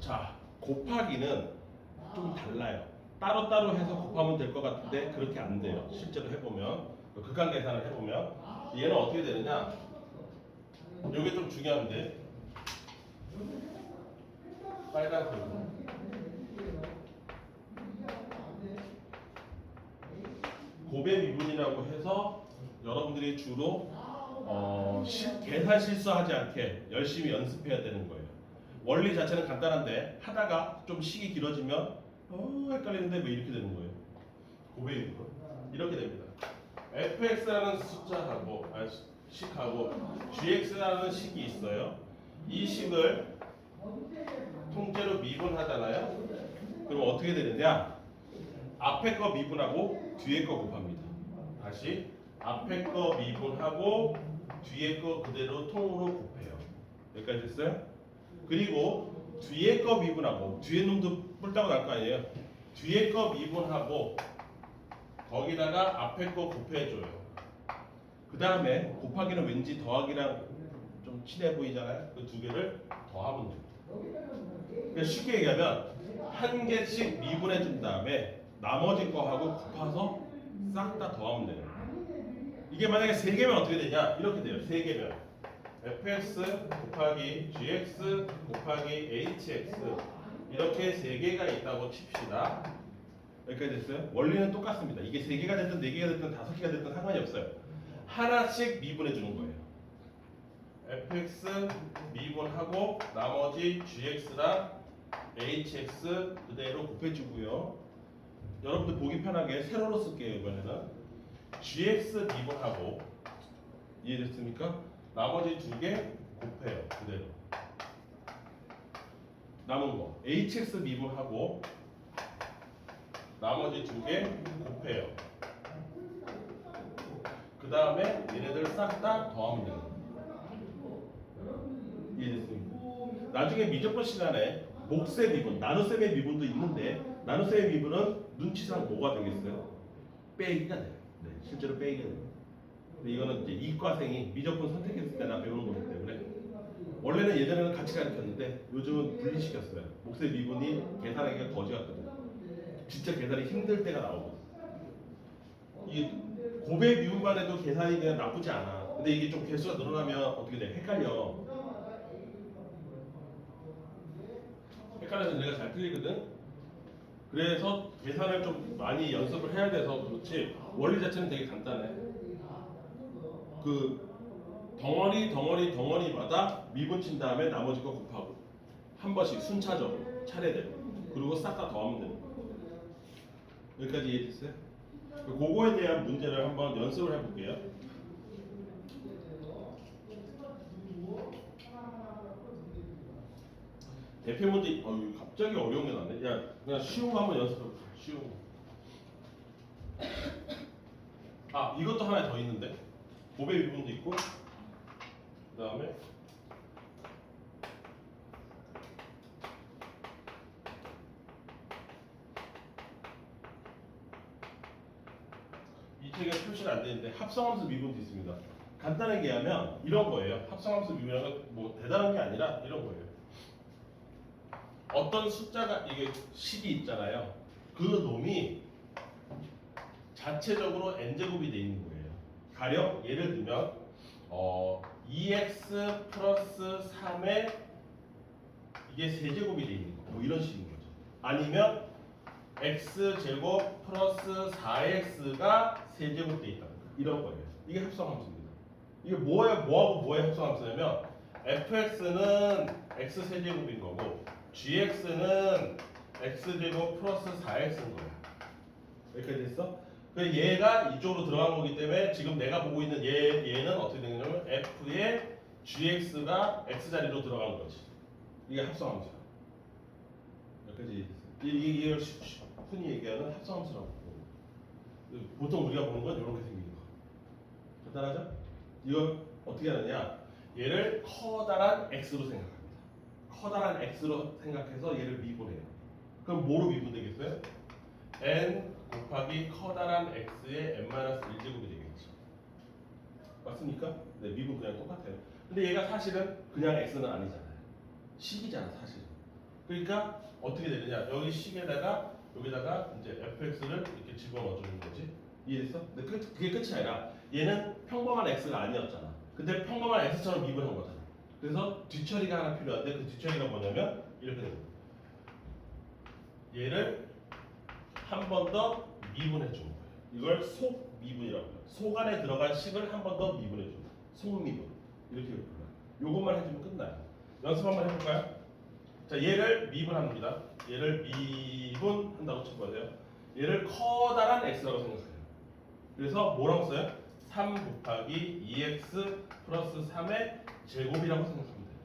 자, 곱하기는 좀 달라요. 따로따로 해서 곱하면 될 것 같은데 그렇게 안 돼요. 실제로 해보면 극한 계산을 해보면 얘는 어떻게 되느냐? 이게 좀 중요한데 빨간색 곱의 미분이라고 해서 여러분들이 주로 계산 실수하지 않게 열심히 연습해야 되는 거예요. 원리 자체는 간단한데 하다가 좀 식이 길어지면 헷갈리는데 왜 이렇게 되는 거예요? 곱의 미분 이렇게 됩니다. fx라는 숫자하고 식하고 gx라는 식이 있어요. 이 식을 통째로 미분하잖아요. 그럼 어떻게 되느냐? 앞에 거 미분하고 뒤에 거 곱합니다. 다시 앞에 거 미분하고 뒤에 거 그대로 통으로 곱해요. 여기까지 됐어요? 그리고 뒤에 거 미분하고 뒤에 놈도 뿔따고 날 거 아니에요. 뒤에 거 미분하고 거기다가 앞에 거 곱해줘요. 그 다음에 곱하기는 왠지 더하기랑 좀 친해 보이잖아요. 그 두 개를 더하면 돼요. 그러니까 쉽게 얘기하면 한 개씩 미분해 준 다음에 나머지 거하고 곱해서 싹 다 더하면 돼요. 이게 만약에 3개면 어떻게 되냐? 이렇게 돼요. 3개면 fx 곱하기 gx 곱하기 hx 이렇게 3개가 있다고 칩시다. 여기까지 됐어요? 원리는 똑같습니다. 이게 3개가 됐든 4개가 됐든 5개가 됐든 상관이 없어요. 하나씩 미분해 주는 거예요. fx 미분하고 나머지 gx랑 hx 그대로 곱해주고요. 여러분들 보기 편하게 세로로 쓸게요. 이번에는 gx 미분하고 이해됐습니까? 나머지 2개 곱해요. 그대로 남은 거 hx 미분하고 나머지 2개 곱해요. 그 다음에 얘네들 싹 다 더하면 돼요. 이해됐습니까? 나중에 미적분 시간에 목세 미분, 나눗셈의 미분도 있는데 나눗셈의 미분은 눈치상 뭐가 되겠어요? 빼기가 돼요. 네, 실제로 빼기가 돼요. 근데 이거는 이제 이과생이 미적분 선택했을 때나 배우는 거기 때문에 원래는 예전에는 같이 가르쳤는데 요즘은 분리시켰어요. 목세 미분이 계산하기가 거지 같거든요. 진짜 계산이 힘들 때가 나오거든요. 이 곱의 미분만 해도 계산이 그냥 나쁘지 않아. 근데 이게 좀 개수가 늘어나면 어떻게 돼? 헷갈려. 헷갈려서 내가 잘 틀리거든. 그래서 계산을 좀 많이 연습을 해야 돼서 그렇지 원리 자체는 되게 간단해. 그 덩어리마다 미분 친 다음에 나머지 거 곱하고 한 번씩 순차적으로 차례대로 그리고 싹 다 더하면 됩니다. 여기까지 이해됐어요? 그거에 대한 문제를 한번 연습을 해볼게요. 대표 문제, 갑자기 어려운 게 나네. 야, 그냥 쉬운 거 한번 연습해볼게. 쉬운 거. 아, 이것도 하나 더 있는데. 곱의 미분도 있고, 그 다음에 이 책에 표시가 안 되는데 합성함수 미분도 있습니다. 간단하게 얘기하면 이런 거예요. 합성함수 미분은 뭐 대단한 게 아니라 이런 거예요. 어떤 숫자가 이게 식이 있잖아요. 그 놈이 자체적으로 n제곱이 돼 있는 거예요. 가령 예를 들면 2x 플러스 3에 이게 세제곱이 돼 있는 거. 뭐 이런 식인 거죠. 아니면 x제곱 플러스 4x가 세제곱 돼 있다. 이런 거예요. 이게 합성함수입니다. 이게 뭐하고 뭐의 합성함수냐면 fx는 x 세제곱인 거고 gx는 x제곱 플러스 4x인 거야. 여기까지 됐어? 그래서 얘가 이쪽으로 들어간 거기 때문에 지금 내가 보고 있는 얘는 어떻게 되냐면 f의 gx가 x 자리로 들어간 거지. 이게 합성함수야. 여기까지 이게 흔히 얘기하는 합성함수라고. 보통 우리가 보는 건 이렇게 생긴 거. 간단하죠? 이걸 어떻게 하느냐? 얘를 커다란 x로 생각합니다. 커다란 x로 생각해서 얘를 미분해요. 그럼 뭐로 미분되겠어요? n 곱하기 커다란 x의 n-1제곱이 되겠죠. 맞습니까? 네, 미분 그냥 똑같아요. 근데 얘가 사실은 그냥 x는 아니잖아요. 식이잖아, 사실은. 그러니까 어떻게 되느냐? 여기 식에다가 여기다가 이제 fx를 이렇게 집어넣어주는 거지. 이해됐어? 근데 그게 끝이 아니라 얘는 평범한 x가 아니었잖아. 근데 평범한 x처럼 미분한 거잖아. 그래서 뒤처리가 하나 필요한데 그 뒤처리가 뭐냐면 이렇게 됩니다. 얘를 한 번 더 미분해 주는 거예요. 이걸 속미분이라고 해요. 속 안에 들어간 식을 한 번 더 미분해 주는 거예요. 속미분. 이렇게 불러요. 요것만 해주면 끝나요. 연습 한번 해볼까요? 자, 얘를 미분합니다. 얘를 미분한다고 쳐보세요. 얘를 커다란 x라고 생각해요. 그래서 뭐라고 써요? 3 곱하기 2x 플러스 3의 제곱이라고 생각하면 돼요.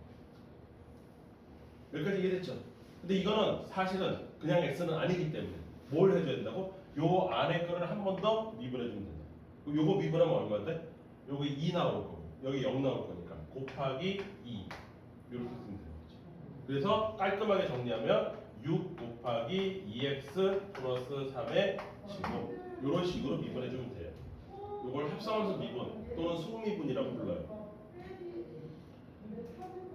여기까지 이해됐죠? 근데 이거는 사실은 그냥 x는 아니기 때문에 뭘 해줘야 된다고? 요 안에 거를 한 번 더 미분해주면 된다. 그럼 요거 미분하면 얼마인데? 요거 2 나올 거고 여기 0 나올 거니까 곱하기 2 이렇게 쓰면 되는 거죠. 그래서 깔끔하게 정리하면 6 곱하기 2x 플러스 3의 제곱 이런 식으로 미분해주면 돼요. 이걸 합성함수 미분 또는 속미분이라고 불러요.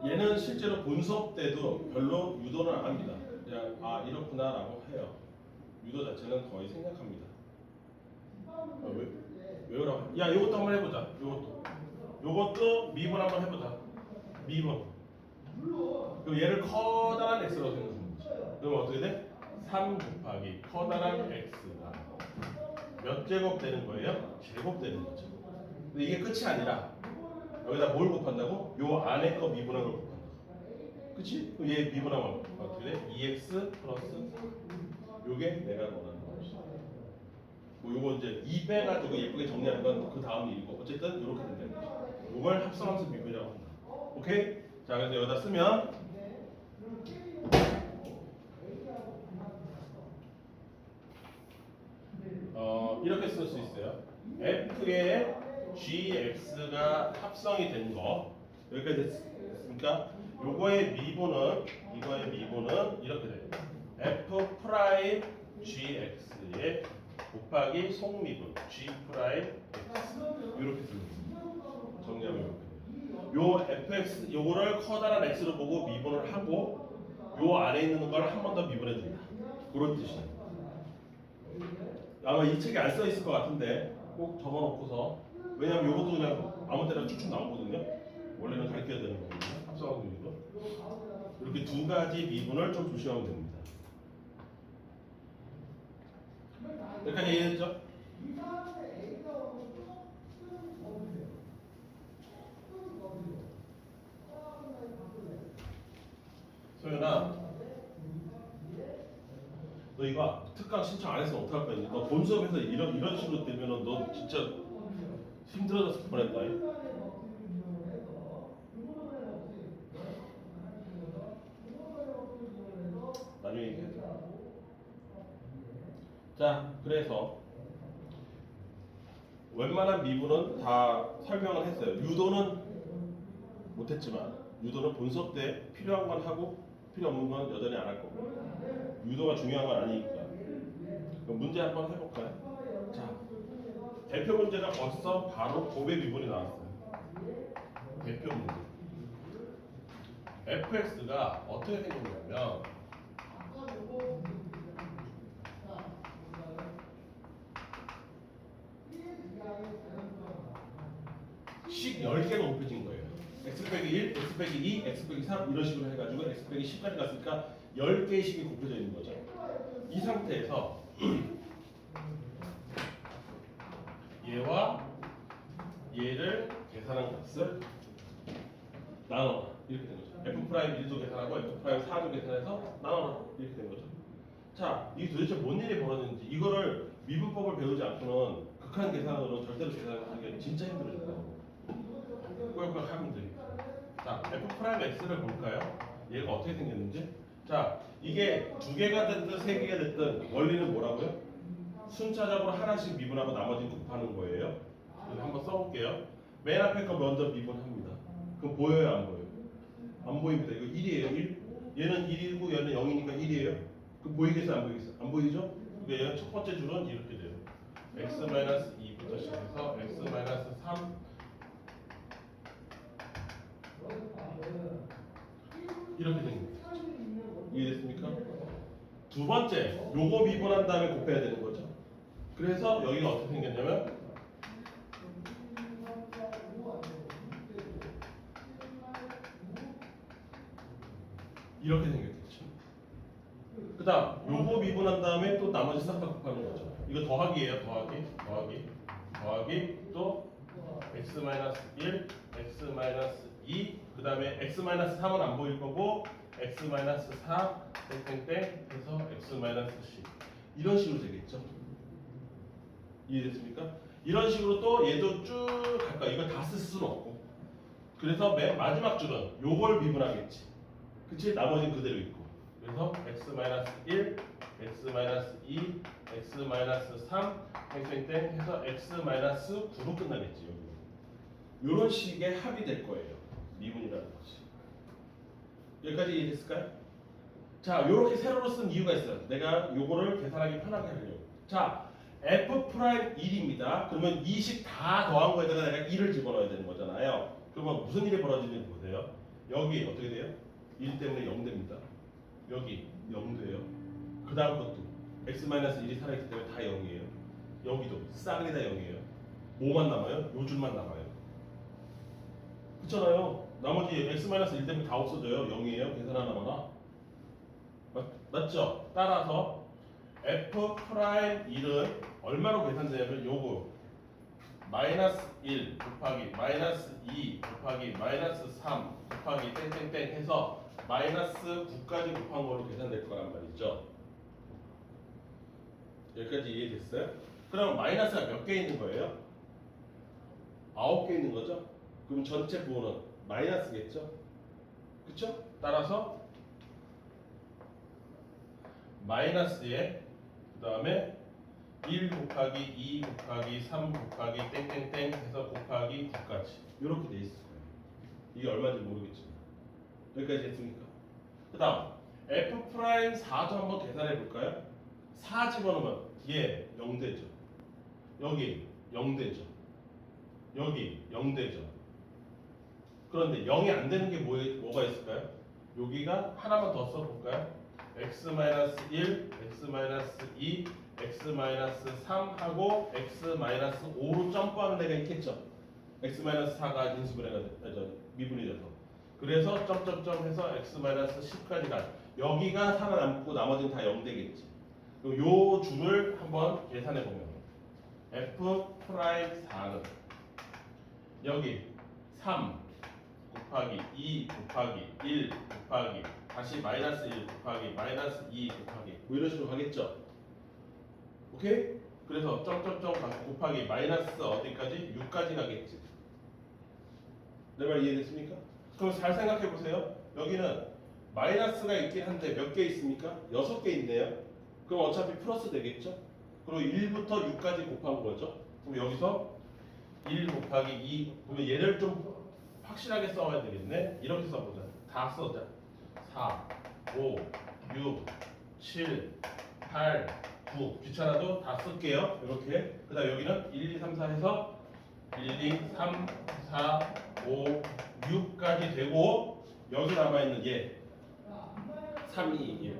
얘는 실제로 본 수업 때도 별로 유도는 안 합니다. 그냥 이렇구나라고 해요. 유도 자체는 거의 생략합니다. 외우라고. 야, 요것도 한번 해보자. 요것도 미분 한번 해보자. 미분. 그럼 얘를 커다란 x로 생각하면 되지. 그럼 어떻게 돼? 3 곱하기 커다란 x가 몇 제곱 되는 거예요? 제곱 되는 거죠. 근데 이게 끝이 아니라 여기다 뭘 곱한다고? 요 안에 거 미분한 걸 곱한다. 그치? 그럼 얘 미분하면 어떻게 돼? 2x 플러스 3. 요게 내가 원하는 거지. 뭐 요거 이제 2 빼가지고 예쁘게 정리하는 건 그 다음 일이고 어쨌든 이렇게 된다는 거지. 요걸 합성함수 미분이라고 한다. 오케이? 자, 그래서 여기다 쓰면 이렇게 쓸 수 있어요. f의 gx가 합성이 된 거 여기까지 됐습니까? 요거의 미분은 이거의 미분은 이렇게 돼요. f 프라임 gx의 곱하기 속미분 g 프라임 x 이렇게 씁니다. 정리하면 이렇게. 요 fx 요거를 커다란 x로 보고 미분을 하고 요 안에 있는 걸 한 번 더 미분해 줍니다. 그런 뜻이에요. 아마 이 책에 안 써 있을 것 같은데 꼭 적어놓고서 왜냐면 이것도 그냥 아무 때나 쭉쭉 나오거든요. 원래는 가르쳐야 되는 거거든요. 합성하고 있는 거. 이렇게 두 가지 미분을 좀 조심하면 됩니다. 여기까지 이해했죠? 소연아, 너 이거 특강 신청 안 했으면 어떡할 거야? 너 본 수업에서 이런 식으로 되면은 너 진짜 힘들어졌을 뻔했다. 나중에 얘기해. 자, 그래서 웬만한 미분은 다 설명을 했어요. 유도는 못했지만 유도는 본 수업 때 필요한 건 하고 필요 없는 건 여전히 안 할 거고 유도가 중요한 건 아니니까. 그럼 문제 한번 해볼까요? 자, 대표 문제가 벌써 바로 곱의 미분이 나왔어요. 대표 문제. fx가 어떻게 생겼냐면 식 10개가 곱해진 거예요. x 빼기 1, x 빼기 2, x 빼기 3 이런 식으로 해가지고 x 빼기 10까지 갔으니까 10개의 식이 곱해져 있는 거죠. 이 상태에서 얘와 얘를 계산한 값을 나눠라 이렇게 된 거죠. f 프라임 1도 계산하고 f 프라임 4도 계산해서 나눠라 이렇게 된 거죠. 자, 이게 도대체 뭔 일이 벌어졌는지 이거를 미분법을 배우지 않고는 극한 계산으로 절대로 계산하는 게 진짜 힘들어진다고. 꾸역꾸역 하면 되니까. 자, f 프라임 x를 볼까요? 얘가 어떻게 생겼는지. 자, 이게 두 개가 됐든 세 개가 됐든 원리는 뭐라고요? 순차적으로 하나씩 미분하고 나머지는 곱하는 거예요. 그래서 한번 써볼게요. 맨 앞에 거 먼저 미분합니다. 그럼 보여요, 안 보여요? 안 보입니다. 이거 1이에요, 1. 얘는 1이고 얘는 0이니까 1이에요. 그럼 보이겠어요, 안 보이겠어요? 안 보이죠? 그러니까 얘는 첫 번째 줄은 이렇게 돼요. x-2부터 시작해서 x-3 이렇게 됩니다. 이해됐습니까? 두 번째, 요거 미분한 다음에 곱해야 되는 거죠. 그래서 여기가 어떻게 생겼냐면 이렇게 생겼겠죠. 그 다음 요거 미분한 다음에 또 나머지 싹 다 곱하는 거죠. 이거 더하기예요. 더하기 또 x-1, x-2 그 다음에 x-3은 안 보일 거고 x-4 땡땡땡 해서 x-10 이런 식으로 되겠죠. 이해됐습니까? 이런 식으로 또 얘도 쭉 갈까? 이걸 다 쓸 수는 없고 그래서 맨 마지막 줄은 요걸 미분하겠지. 그치? 나머지는 그대로 있고 그래서 x-1, x-2, x-3 땡땡땡 해서 x-9로 끝나겠지. 여기. 요런 식의 합이 될 거예요. 미분이라는 것이. 여기까지 이해됐을까요? 자, 요렇게 세로로 쓴 이유가 있어요. 내가 요거를 계산하기 편하게 하려고. 자, f 프라임 1입니다. 그러면 이 식 다 더한 거에다가 내가 1을 집어넣어야 되는 거잖아요. 그러면 무슨 일이 벌어지는지 보세요. 여기 어떻게 돼요? 1 때문에 0 됩니다. 여기 0 돼요. 그 다음 것도 x-1이 살아있기 때문에 다 0이에요. 여기도 싹이 다 0이에요. 뭐만 남아요? 요 줄만 남아요. 그렇잖아요. 나머지 x-1 때문에 다 없어져요. 0이에요. 계산하나마나. 맞죠? 따라서 f'1은 얼마로 계산되냐면 요거 마이너스 1 곱하기 마이너스 2 곱하기 마이너스 3 곱하기 땡땡땡 해서 마이너스 9까지 곱한 걸로 계산될 거란 말이죠. 여기까지 이해됐어요? 그럼 마이너스가 몇 개 있는 거예요? 9개 있는 거죠? 그럼 전체 부호는 마이너스겠죠? 그쵸? 따라서 마이너스에 그 다음에 1 곱하기 2 곱하기 3 곱하기 땡땡땡 해서 곱하기 9까지 이렇게 돼 있을 거예요. 이게 얼마인지 모르겠지만 여기까지 됐습니까? 그 다음 f'4도 한번 계산해 볼까요? 4 집어넣으면 얘 0되죠. 여기 0되죠. 여기 0되죠. 그런데 0이 안 되는 게 뭐가 있을까요? 여기가 하나만 더 써볼까요? x-1, x-2, x-3 하고 x-5로 점프하는 애가 있겠죠. x-4가 미분이 돼서 그래서 점점점 해서 x-10까지 가. 여기가 살아남고 나머지는 다 0 되겠지. 그럼 요 줄을 한번 계산해 보면 f'4는 여기 3 곱하기 2 곱하기 1 곱하기 다시 마이너스 1 곱하기 마이너스 2 곱하기 뭐 이런 식으로 가겠죠. 오케이? 그래서 점점점 곱하기 마이너스 어디까지? 6까지 가겠지. 내 말 이해됐습니까? 그럼 잘 생각해 보세요. 여기는 마이너스가 있긴 한데 몇 개 있습니까? 6개 있네요. 그럼 어차피 플러스 되겠죠? 그리고 1부터 6까지 곱한 거죠. 그럼 여기서 1 곱하기 2 그러면 얘를 좀 확실하게 써야 되겠네. 이렇게 써보자. 다 써자. 4, 5, 6, 7, 8, 9 귀찮아도 다 쓸게요. 이렇게. 그 다음 여기는 1, 2, 3, 4 해서 1, 2, 3, 4, 5, 6까지 되고 여기 남아있는 얘 3, 2, 1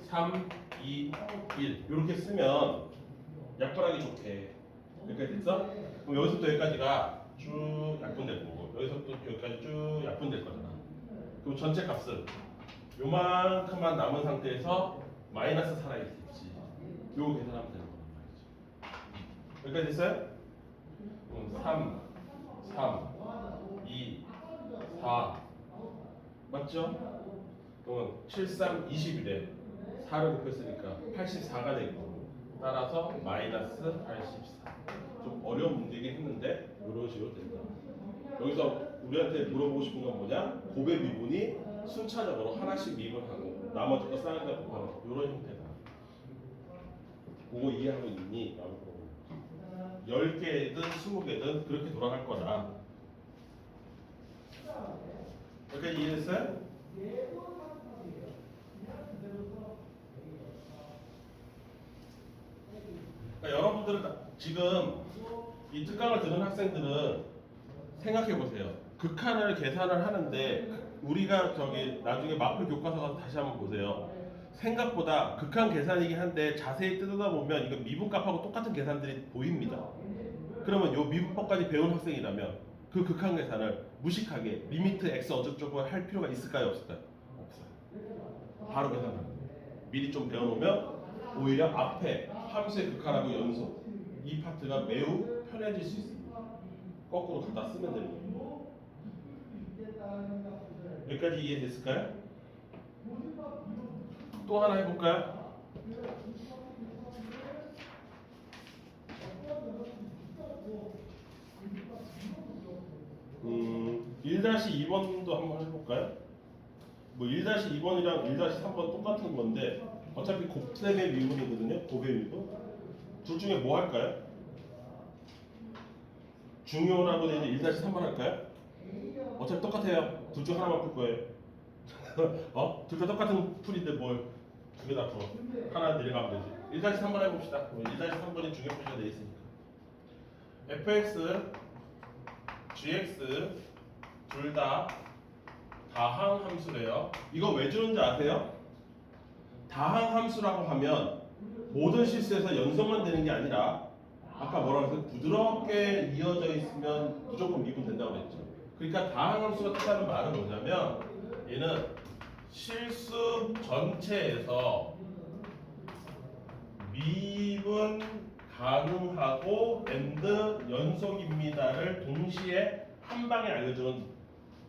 3, 2, 1 이렇게 쓰면 약분하기 좋게 여기까지 됐어? 그럼 여기서부터 여기까지가 쭉 약분될 거고 여기서부터 여기까지 쭉 약분될 거잖아. 그럼 전체 값은 요만큼만 남은 상태에서 마이너스 살아있겠지. 요거 계산하면 되는 거란 말이죠. 여기까지 됐어요? 3, 2, 4 맞죠? 그러면 7, 3, 20이래. 4를 곱했으니까 84가 되고 따라서 마이너스 84. 좀 어려운 문제긴 했는데 이런 식으로 된다. 여기서 우리한테 물어보고 싶은 건 뭐냐? 곱의 미분이 순차적으로 하나씩 미분하고 나머지 거 쌓여다 곱하는 이런 형태다. 그거 이해하고 있니? 라고 물어보는 거지. 10개든 20개든 그렇게 돌아갈 거다. 여기까지 이해됐어요? 그러니까 여러분들은 지금 이 특강을 듣는 학생들은 생각해 보세요. 극한을 계산을 하는데 우리가 저기 나중에 마플 교과서 가서 다시 한번 보세요. 생각보다 극한 계산이긴 한데 자세히 뜯어다 보면 이거 미분값하고 똑같은 계산들이 보입니다. 그러면 요 미분법까지 배운 학생이라면 그 극한 계산을 무식하게 리미트 x 어쩌고저쩌고 할 필요가 있을까요? 없을까요? 없어요. 바로 계산하는 거예요. 미리 좀 배워놓으면 오히려 앞에 함수의 극한하고 연속 이 파트가 매우 편해질 수 있습니다. 거꾸로 갖다 쓰면 되는 거예요. 여기까지 이해됐을까요? 또 하나 해볼까요? 1-2번도 한번 해볼까요? 뭐 1-2번이랑 1-3번 똑같은 건데 어차피 곱셈의 미분이거든요. 곱의 미분. 둘 중에 뭐 할까요? 중요라고 되어 있는 1-3번 할까요? 어차피 똑같아요. 둘 중 하나만 풀 거예요. 둘 다 똑같은 풀인데 뭘 두 개 다 풀어. 하나 내려가면 되지. 1-3번 해봅시다. 1-3번이 중요표시가 되어 있으니까. fx, gx 둘 다 다항 함수래요. 이거 왜 주는지 아세요? 다항 함수라고 하면 모든 실수에서 연속만 되는 게 아니라 아까 뭐라고 했어요? 부드럽게 이어져 있으면 무조건 미분된다고 그랬죠. 그러니까 다항함수가 뜻하는 말은 뭐냐면 얘는 실수 전체에서 미분 가능하고 and 연속입니다를 동시에 한 방에 알려주는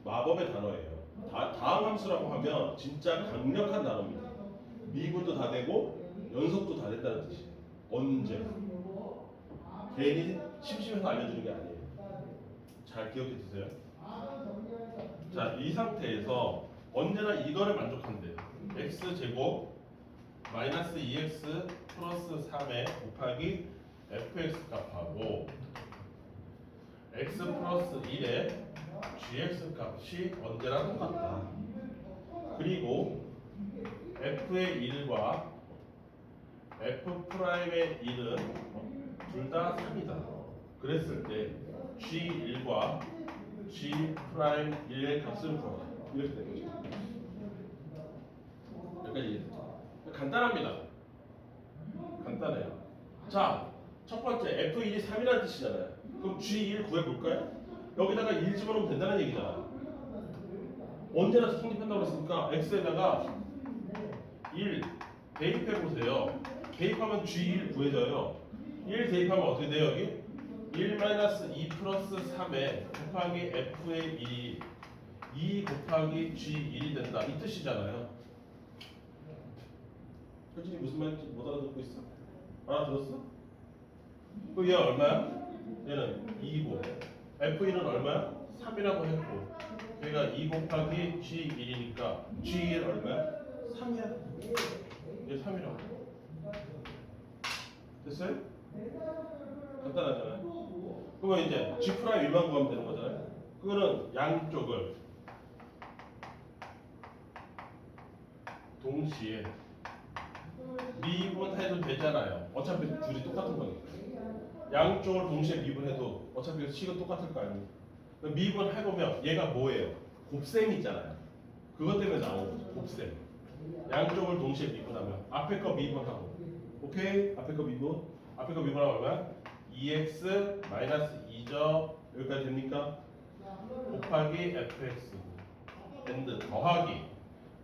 마법의 단어예요. 다항함수라고 하면 진짜 강력한 단어입니다. 미분도 다 되고 연속도 다 된다는 뜻이에요. 언제? 괜히 심심해서 알려주는 게 아니에요. 잘 기억해 두세요. 자, 이 상태에서 언제나 이거를 만족한대요. x제곱 마이너스 2x 플러스 3에 곱하기 fx 값하고 x 플러스 1에 gx 값이 언제나 똑같다. 그리고 f의 1과 f 프라임의 1은 둘 다 3이다. 그랬을 때 g1과 g 프라임 1의 값을 구하라. 이렇게 된 거죠. 여기까지 이해됐죠? 간단합니다. 간단해요. 자, 첫 번째 f1이 3이라는 뜻이잖아요. 그럼 g1 구해볼까요? 여기다가 1 집어넣으면 된다는 얘기잖아. 언제나 성립한다고 했으니까 x에다가 1 대입해보세요. 대입하면 g1 구해져요. 1 대입하면 어떻게 돼요? 여기? 1-2 플러스 3에 곱하기 f의 1이 2 곱하기 g1이 된다. 이 뜻이잖아요. 효진이 무슨 말인지 못 알아듣고 있어? 알아들었어? 그얘 얼마야? 얘는 2고 f1은 얼마야? 3이라고 했고 얘가 2 곱하기 g1이니까 g1 얼마야? 3이야. 얘 3이라고. 됐어요? 간단하잖아요. 그러면 이제 g 프라임 1만 구하면 되는 거잖아요. 그거는 양쪽을 동시에 미분해도 되잖아요. 어차피 둘이 똑같은 거니까. 양쪽을 동시에 미분해도 어차피 식은 똑같을 거 아닙니까? 미분해보면 얘가 뭐예요? 곱셈이잖아요. 그것 때문에 나오는 거죠. 곱셈. 양쪽을 동시에 미분하면 앞에 거 미분하고 오케이? 앞에 거 미분. 앞에 거 미분하면 얼마야? 2x 마이너스 2죠. 여기까지 됩니까? 곱하기 fx and 더하기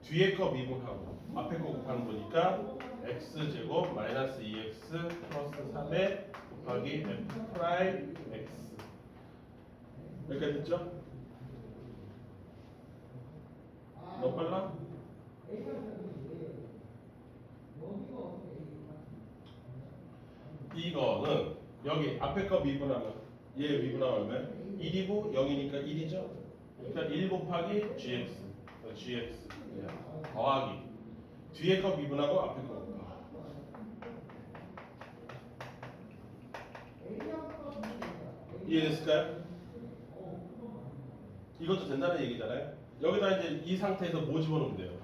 뒤에 거 미분하고 앞에 거 곱하는 거니까 x제곱 마이너스 2x 플러스 3에 곱하기 f 프라임 x 여기까지 됐죠? 너무 빨라? 이거는 여기 앞에 거 미분하면 얘 미분하면 얼마야? 1이고 0이니까 1이죠? 그러니까 1 곱하기 gx gx 더하기 뒤에 거 미분하고 앞에 거 곱하기 이해됐을까요? 이것도 된다는 얘기잖아요. 여기다 이제 이 상태에서 뭐 집어넣으면 돼요?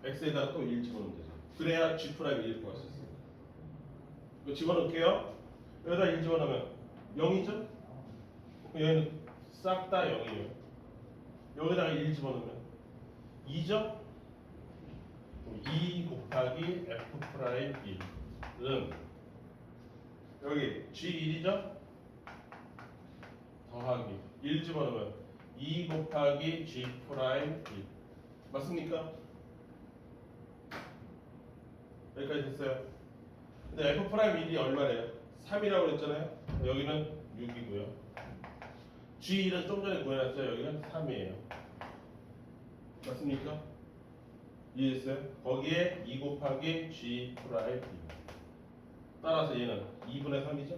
x에다가 또 1 집어넣으면 되죠. 그래야 g 프라임 1을 구할 수 있어요. 이거 집어넣을게요. 여기다 1 집어넣으면 0이죠? 여기는 싹 다 0이에요. 여기다가 1 집어넣으면 2죠? 2 곱하기 f 프라임 1은 여기 g1이죠? 더하기 1 집어넣으면 2 곱하기 g 프라임 1 맞습니까? 여기까지 됐어요. 근데 f 프라임 1이 얼마래요? 3이라고 그랬잖아요. 여기는 6이고요. g1은 좀 전에 구해놨어요. 여기는 3이에요. 맞습니까? 이해했어요? 거기에 2 곱하기 g 프라임 1 따라서 얘는 2분의 3이죠?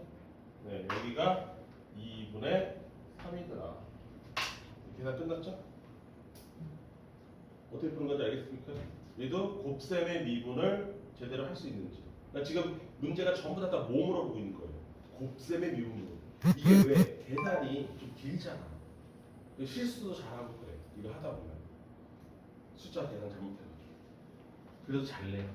네, 여기가 2분의 3이더라. 계산 끝났죠? 어떻게 푸는 건지 알겠습니까? 얘도 곱셈의 미분을 제대로 할 수 있는지. 그러니까 지금 문제가 전부 다 뭐 물어보고 있는 거예요? 곱셈의 미분. 이게 왜 계산이 좀 길잖아. 실수도 잘하고 그래. 이거 하다 보면 숫자 계산 잘못해가지고. 그래도 잘 내요.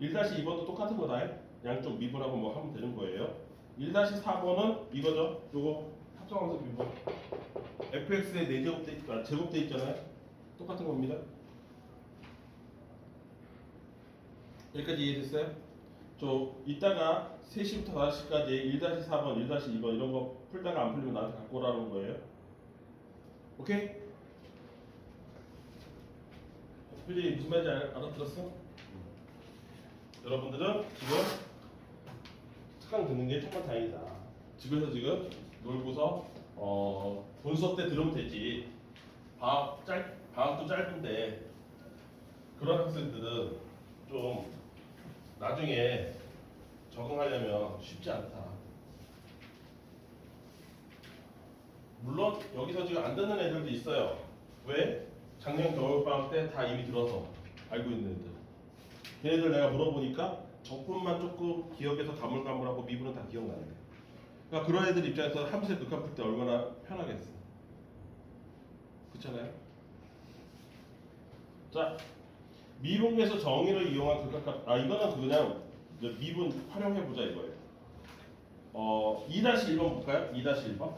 1-2번도 똑같은 거다. 양쪽 미분하고 뭐 하면 되는 거예요. 1-4번은 이거죠. 요거 합성함수 미분. fx에 4제곱돼 있잖아요. 똑같은 겁니다. 여기까지 이해됐어요? 저 이따가 3시부터 5시까지 1-4번, 1-2번 이런 거 풀다가 안 풀리면 나한테 갖고 오라는 거예요. 오케이? 표지 무슨 말인지 알아들었어? 여러분들은 지금 특강 듣는 게 정말 다행이다. 집에서 지금 놀고서 본 수업 때 들으면 되지. 방학도 짧은데 그런 학생들은 좀 나중에 적응하려면 쉽지 않다. 물론 여기서 지금 안 듣는 애들도 있어요. 왜? 작년 겨울방학 때 다 이미 들어서 알고 있는 애들. 걔네들 내가 물어보니까 적분만 조금 기억에서 가물가물하고 미분은 다 기억나는데. 그러니까 그런 애들 입장에서 함수의 극한 풀 때 얼마나 편하겠어. 그렇잖아요? 자, 미분에서 정의를 이용한 극한값. 이거는 그냥 이제 미분 활용해보자 이거예요. 2-1번 볼까요? 2-1번.